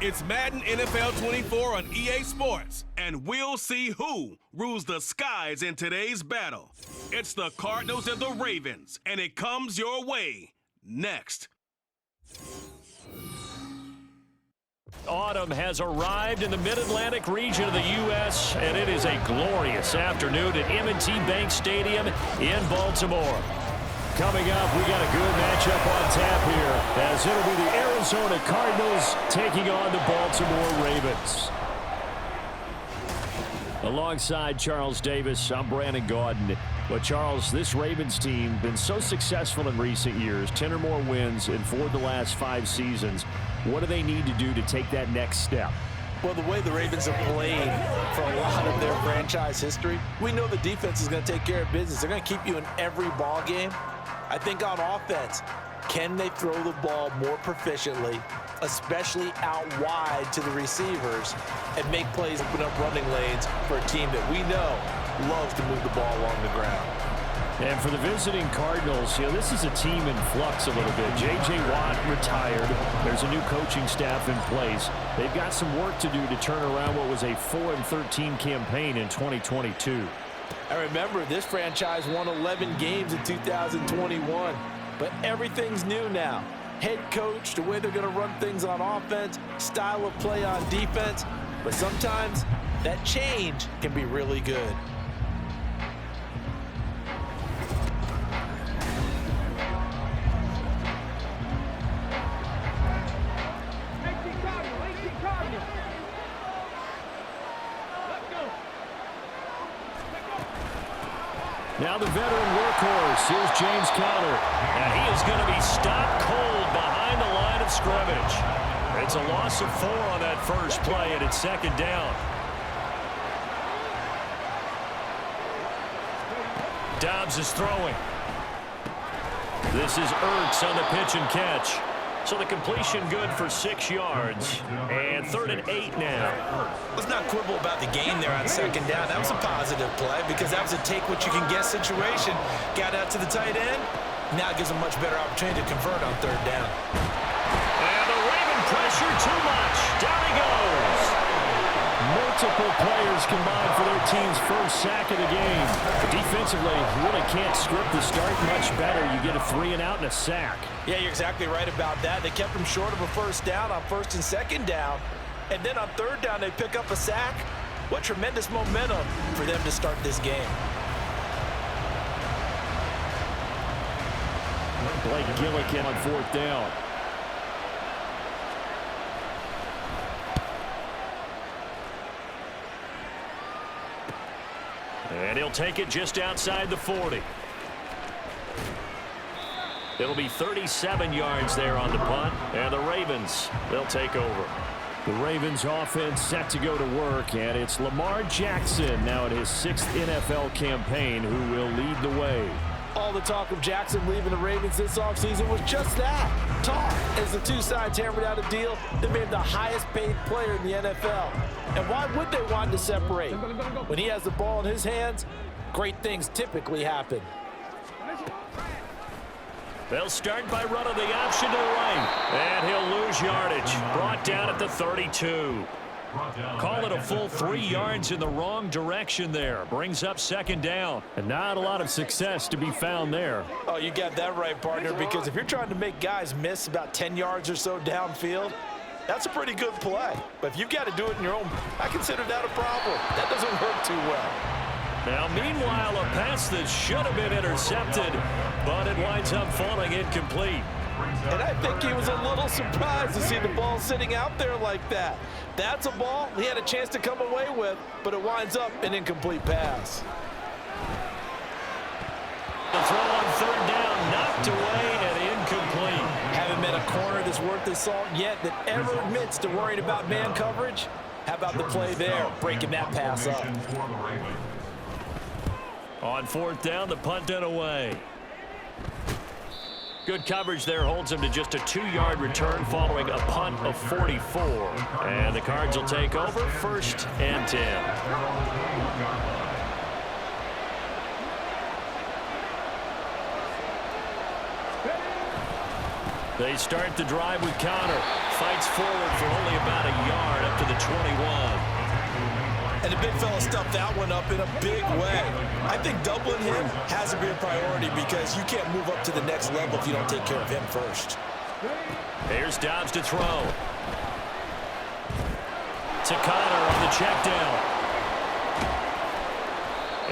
It's Madden NFL 24 on EA Sports, and we'll see who rules the skies in today's battle. It's the Cardinals and the Ravens, and it comes your way next. Autumn has arrived in the Mid-Atlantic region of the U.S., and it is a glorious afternoon at M&T Bank Stadium in Baltimore. Coming up, we got a good matchup on tap here, as it'll be the Arizona Cardinals taking on the Baltimore Ravens. Alongside Charles Davis, I'm Brandon Gaudin. But Charles, this Ravens team been so successful in recent years, 10 or more wins in 4 of the last 5 seasons. What do they need to do to take that next step? Well, the way the Ravens have played for a lot of their franchise history, we know the defense is going to take care of business. They're going to keep you in every ball game. I think on offense, can they throw the ball more proficiently, especially out wide to the receivers, and make plays, open up running lanes for a team that we know loves to move the ball along the ground. And for the visiting Cardinals, this is a team in flux a little bit. J.J. Watt retired. There's a new coaching staff in place. They've got some work to do to turn around what was a 4-13 campaign in 2022. I remember this franchise won 11 games in 2021, but everything's new now. Head coach, the way they're going to run things on offense, style of play on defense, but sometimes that change can be really good. Now the veteran workhorse, here's James Conner. And he is going to be stopped cold behind the line of scrimmage. It's a loss of 4 on that first play, and it's second down. Dobbs is throwing. This is Ertz on the pitch and catch. So the completion good for 6 yards. And 3rd and 8 now. Let's not quibble about the gain there on second down. That was a positive play because that was a take-what-you-can-get situation. Got out to the tight end. Now it gives a much better opportunity to convert on 3rd down. And the Raven pressure too much. Down he goes. Multiple players combined for their team's first sack of the game. Defensively, you really can't script the start much better. You get a 3-and-out and a sack. Yeah, you're exactly right about that. They kept them short of a first down on 1st and 2nd down. And then on 3rd down, they pick up a sack. What tremendous momentum for them to start this game. Blake Gillikin on 4th down. And he'll take it just outside the 40. It'll be 37 yards there on the punt. And the Ravens, they'll take over. The Ravens offense set to go to work, and it's Lamar Jackson now in his 6th NFL campaign who will lead the way. All the talk of Jackson leaving the Ravens this offseason was just that, talk, as the two sides hammered out a deal that made him the highest paid player in the NFL. And why would they want to separate? When he has the ball in his hands, great things typically happen. They'll start by running the option to the right, and he'll lose yardage. Brought down at the 32. Call it a full 3 yards in the wrong direction there. Brings up 2nd down. And not a lot of success to be found there. Oh, you got that right, partner, because if you're trying to make guys miss about 10 yards or so downfield, that's a pretty good play. But if you've got to do it in your own, I consider that a problem. That doesn't work too well. Now, meanwhile, a pass that should have been intercepted, but it winds up falling incomplete. And I think he was a little surprised to see the ball sitting out there like that. That's a ball he had a chance to come away with, but it winds up an incomplete pass. The throw on 3rd down, knocked away and incomplete. Haven't met a corner that's worth his salt yet that ever admits to worrying about man coverage. How about the play there, breaking that pass up? On 4th down, the punt and away. Good coverage there holds him to just a 2-yard return following a punt of 44. And the Cards will take over 1st and 10. They start the drive with Connor. Fights forward for only about a yard up to the 21. And the big fella stuffed that one up in a big way. I think doubling him has to be a priority because you can't move up to the next level if you don't take care of him first. Here's Dobbs to throw. To Connor on the check down.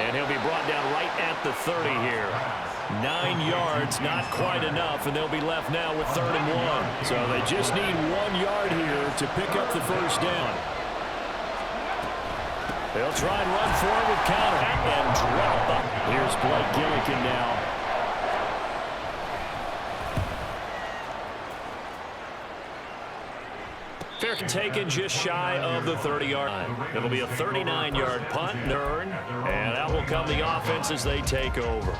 And he'll be brought down right at the 30 here. 9 yards, not quite enough, and they'll be left now with 3rd and 1. So they just need 1 yard here to pick up the first down. They'll try and run forward with Connor and drop. Here's Blake Gillikin now. Fair taken just shy of the 30-yard line. It'll be a 39-yard punt and earn, and that will come the offense as they take over.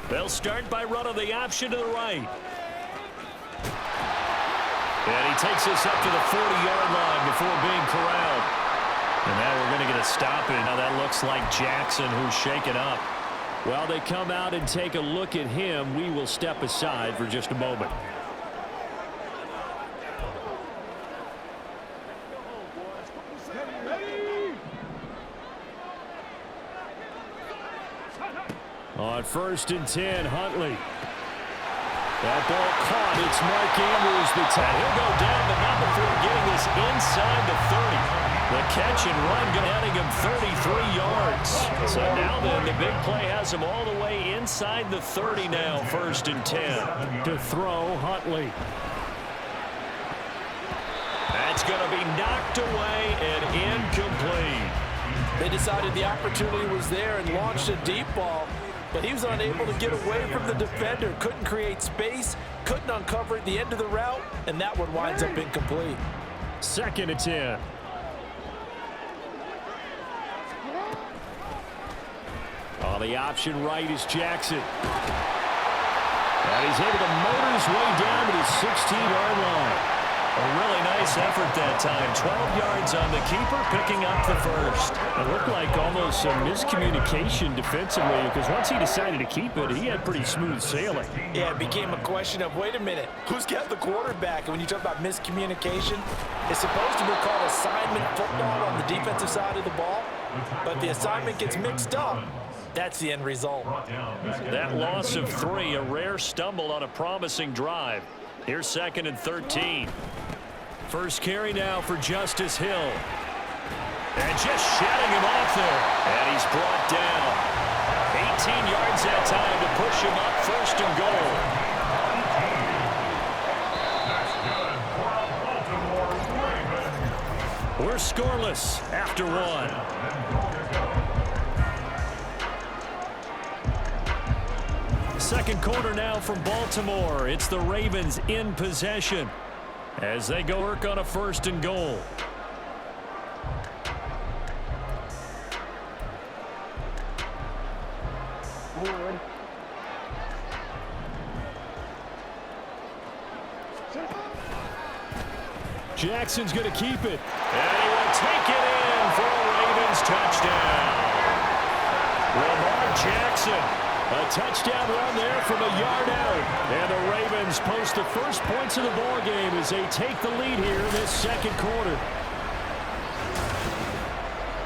They'll start by running the option to the right. And he takes us up to the 40-yard line before being corralled. And now we're going to get a stop. And now that looks like Jackson, who's shaken up. While they come out and take a look at him, we will step aside for just a moment. On 1st and 10, Huntley. That ball caught. It's Mark Andrews. He'll go down, but not before getting this inside the 30. The catch and run getting him 33 yards. So now then, the big play has him all the way inside the 30 now, 1st and 10. To throw, Huntley. That's going to be knocked away and incomplete. They decided the opportunity was there and launched a deep ball, but he was unable to get away from the defender. Couldn't create space, couldn't uncover at the end of the route, and that one winds up incomplete. 2nd and 10. On the option right is Jackson. And he's able to motor his way down to the 16-yard line. A really nice effort that time. 12 yards on the keeper, picking up the first. It looked like almost some miscommunication defensively because once he decided to keep it, he had pretty smooth sailing. Yeah, it became a question of, wait a minute, who's got the quarterback? And when you talk about miscommunication, it's supposed to be called assignment football on the defensive side of the ball, but the assignment gets mixed up. That's the end result. That loss of 3, a rare stumble on a promising drive. Here's 2nd and 13. First carry now for Justice Hill. And just shutting him off there. And he's brought down. 18 yards that time to push him up 1st and goal. We're scoreless after 1. Second quarter now from Baltimore. It's the Ravens in possession as they go work on a 1st and goal. Jackson's going to keep it. And he will take it in for a Ravens touchdown. Lamar Jackson. A touchdown run there from a yard out. And the Ravens post the first points of the ball game as they take the lead here in this 2nd quarter.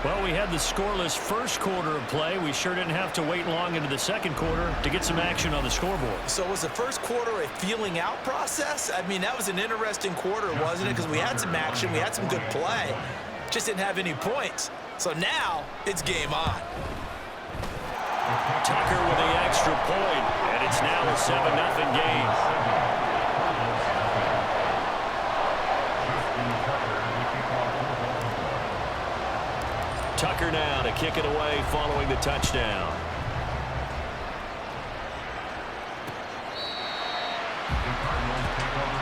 Well, we had the scoreless first quarter of play. We sure didn't have to wait long into the 2nd quarter to get some action on the scoreboard. So was the first quarter a feeling out process? I mean, that was an interesting quarter, wasn't it? Because we had some action, we had some good play, just didn't have any points. So now it's game on. Tucker with the extra point, and it's now a 7-0 game. Tucker now to kick it away following the touchdown.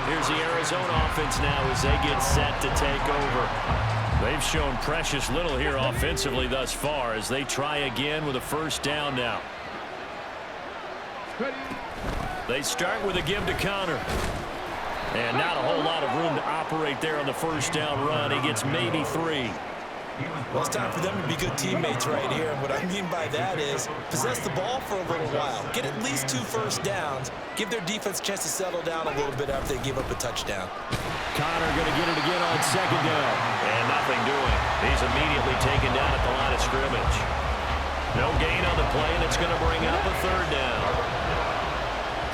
Here's the Arizona offense now as they get set to take over. They've shown precious little here offensively thus far as they try again with a 1st down now. They start with a give to Connor. And not a whole lot of room to operate there on the 1st down run. He gets maybe 3. Well, it's time for them to be good teammates right here. And what I mean by that is possess the ball for a little while. Get at least 2 first downs. Give their defense a chance to settle down a little bit after they give up a touchdown. Connor going to get it again on second down. And nothing doing. He's immediately taken down at the line of scrimmage. No gain on the play, and it's going to bring up a third down.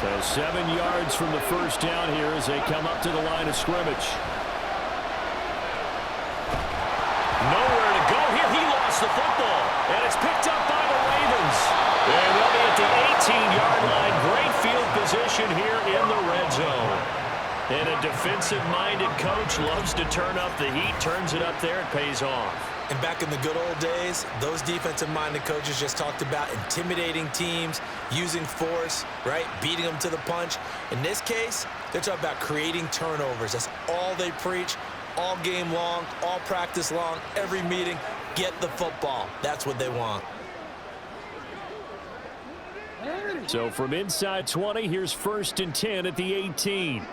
So 7 yards from the first down here as they come up to the line of scrimmage. Nowhere to go here. He lost the football, and it's picked up by the Ravens. And they'll be at the 18-yard line. Great field position here in the red zone. And a defensive-minded coach loves to turn up the heat, turns it up there, it pays off. And back in the good old days, those defensive-minded coaches just talked about intimidating teams, using force, right, beating them to the punch. In this case, they're talking about creating turnovers. That's all they preach, all game long, all practice long, every meeting. Get the football. That's what they want. So from inside 20, here's 1st and 10 at the 18.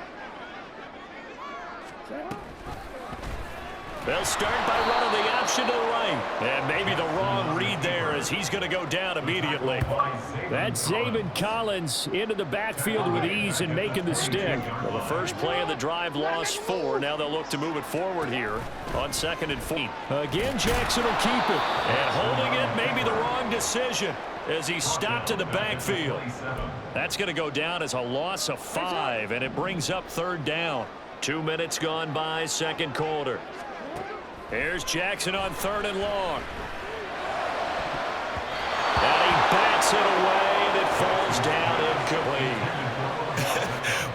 They'll start by running the option to the right. And maybe the wrong read there as he's going to go down immediately. That's Zayvon Collins into the backfield with ease and making the stick. Well, the first play of the drive lost 4. Now they'll look to move it forward here on 2nd and 4. Again, Jackson will keep it. And holding it, maybe the wrong decision as he stopped in the backfield. That's going to go down as a loss of 5, and it brings up 3rd down. 2 minutes gone by, 2nd quarter. Here's Jackson on 3rd and long. And he bats it away, and it falls down incomplete.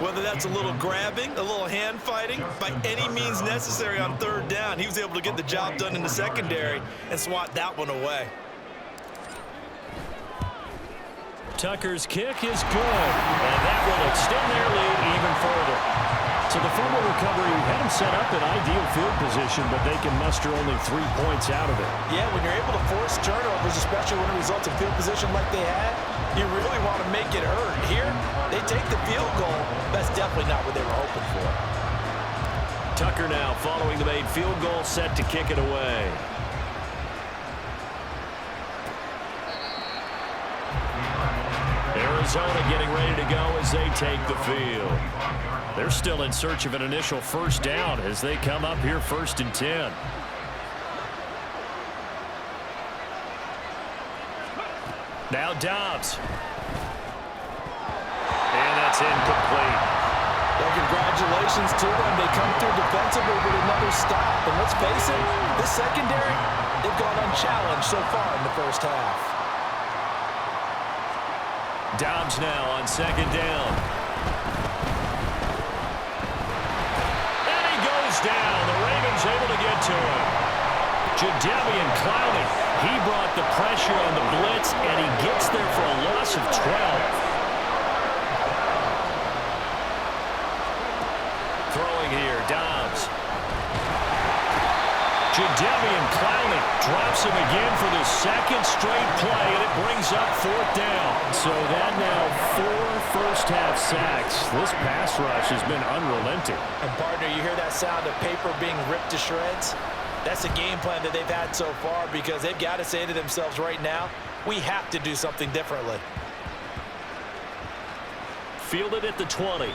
Whether that's a little grabbing, a little hand fighting, by any means necessary on 3rd down, he was able to get the job done in the secondary and swat that one away. Tucker's kick is good, and that will extend their lead even further. So the fumble recovery had them set up in ideal field position, but they can muster only 3 points out of it. Yeah, when you're able to force turnovers, especially when it results in field position like they had, you really want to make it hurt. Here, they take the field goal. That's definitely not what they were hoping for. Tucker now following the made field goal, set to kick it away. Arizona getting ready to go as they take the field. They're still in search of an initial first down as they come up here 1st and 10. Now Dobbs. And that's incomplete. Well, congratulations to them. They come through defensively with another stop. And let's face it, this secondary, they've gone unchallenged so far in the first half. Dobbs now on 2nd down. And he goes down. The Ravens able to get to him. Jadeveon Clowney. He brought the pressure on the blitz, and he gets there for a loss of 12. Throwing here, Dobbs. Jadeveon Clowney drops him again for the 2nd straight play, and it brings up 4th down. So that now 4 first-half sacks. This pass rush has been unrelenting. And, partner, you hear that sound of paper being ripped to shreds? That's a game plan that they've had so far because they've got to say to themselves right now, we have to do something differently. Fielded at the 20.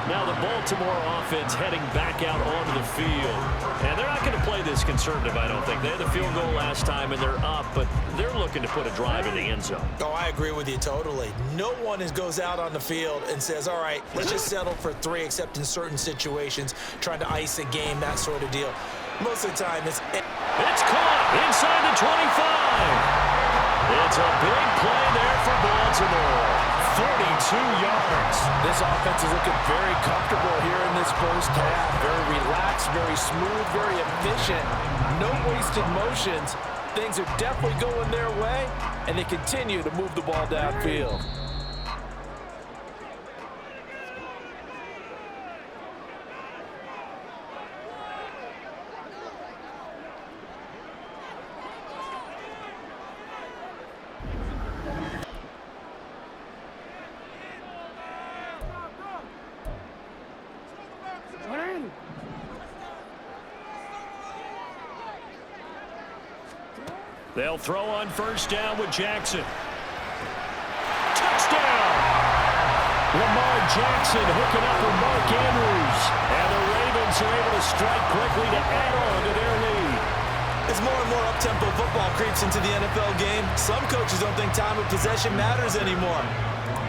Now the Baltimore offense heading back out onto the field. And they're not going to play this conservative, I don't think. They had the field goal last time, and they're up, but they're looking to put a drive in the end zone. Oh, I agree with you totally. No one goes out on the field and says, all right, let's just settle for 3, except in certain situations, trying to ice a game, that sort of deal. Most of the time, it's caught inside the 25. It's a big play there for Baltimore. 42 yards. This offense is looking very comfortable here in this first half. Very relaxed, very smooth, very efficient. No wasted motions. Things are definitely going their way, and they continue to move the ball downfield. They'll throw on first down with Jackson. Touchdown! Lamar Jackson hooking up with Mark Andrews. And the Ravens are able to strike quickly to add on to their lead. As more and more up-tempo football creeps into the NFL game, some coaches don't think time of possession matters anymore.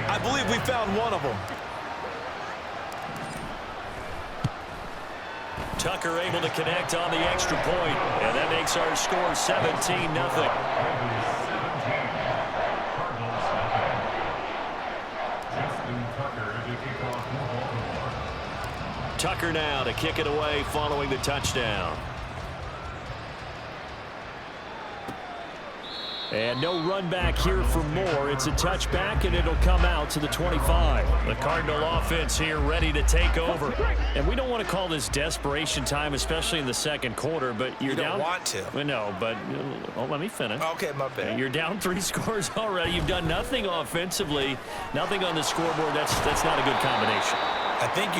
I believe we found one of them. Tucker able to connect on the extra point, and that makes our score 17-0. Tucker now to kick it away following the touchdown. And no run back here for more. It's a touchback, and it'll come out to the 25. The Cardinal offense here ready to take over. And we don't want to call this desperation time, especially in the second quarter, but you're down. You don't want to. Well, no, but let me finish. Okay, my bad. You're down 3 scores already. You've done nothing offensively, nothing on the scoreboard. That's not a good combination. I think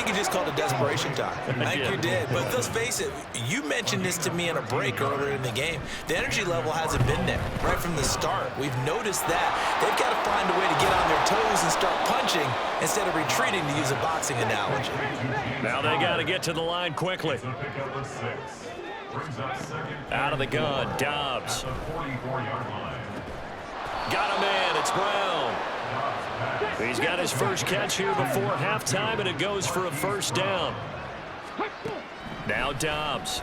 you just called it desperation time. I think you did. But let's face it, you mentioned this to me in a break earlier in the game. The energy level hasn't been there right from the start. We've noticed that. They've got to find a way to get on their toes and start punching instead of retreating, to use a boxing analogy. Now they got to get to the line quickly. Out of the gun, Dobbs. Got a man, it's Brown. He's got his first catch here before halftime, and it goes for a first down. Now Dobbs.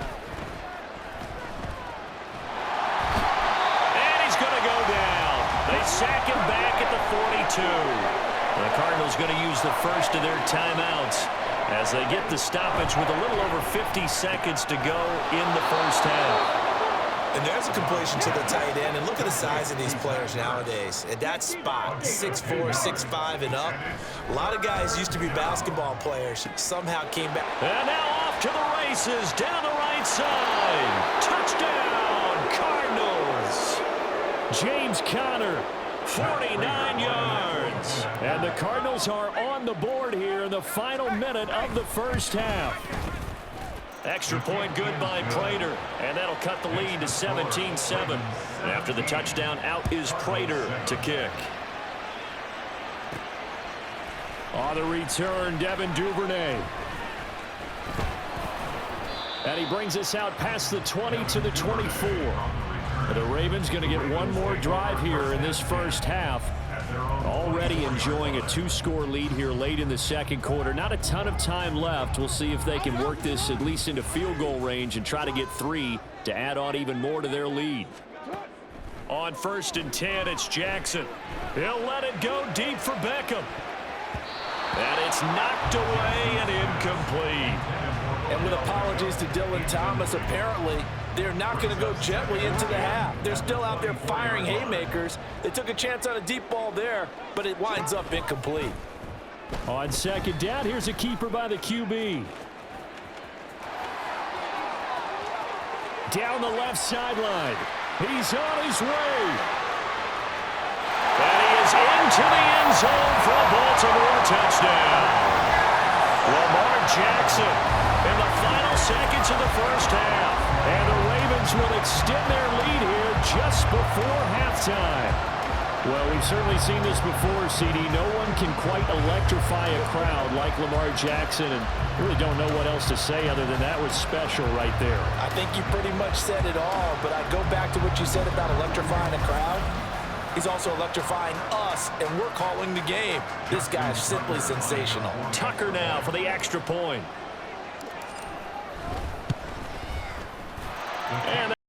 And he's going to go down. They sack him back at the 42. The Cardinals going to use the first of their timeouts as they get the stoppage with a little over 50 seconds to go in the first half. And there's a completion to the tight end. And look at the size of these players nowadays. At that spot, 6'4", 6'5", and up. A lot of guys used to be basketball players. Somehow came back. And now off to the races down the right side. Touchdown, Cardinals. James Conner, 49 yards. And the Cardinals are on the board here in the final minute of the first half. Extra point good by Prater, and that'll cut the lead to 17-7. After the touchdown, out is Prater to kick. On the return, Devin Duvernay. And he brings us out past the 20 to the 24. The Ravens going to get one more drive here in this first half. Already enjoying a 2-score lead here late in the second quarter. Not a ton of time left. We'll see if they can work this at least into field goal range and try to get 3 to add on even more to their lead. On 1st and 10, it's Jackson. He'll let it go deep for Beckham. And it's knocked away and incomplete. And with apologies to Dylan Thomas, apparently they're not going to go gently into the half. They're still out there firing haymakers. They took a chance on a deep ball there, but it winds up incomplete. On second down, here's a keeper by the QB. Down the left sideline. He's on his way. And he is into the end zone for a Baltimore touchdown. Lamar Jackson in the final seconds of the first half. And the Ravens will extend their lead here just before halftime. Well, we've certainly seen this before, CD. No one can quite electrify a crowd like Lamar Jackson, and really don't know what else to say other than that was special right there. I think you pretty much said it all, but I go back to what you said about electrifying a crowd. He's also electrifying us, and we're calling the game. This guy is simply sensational. Tucker now for the extra point. And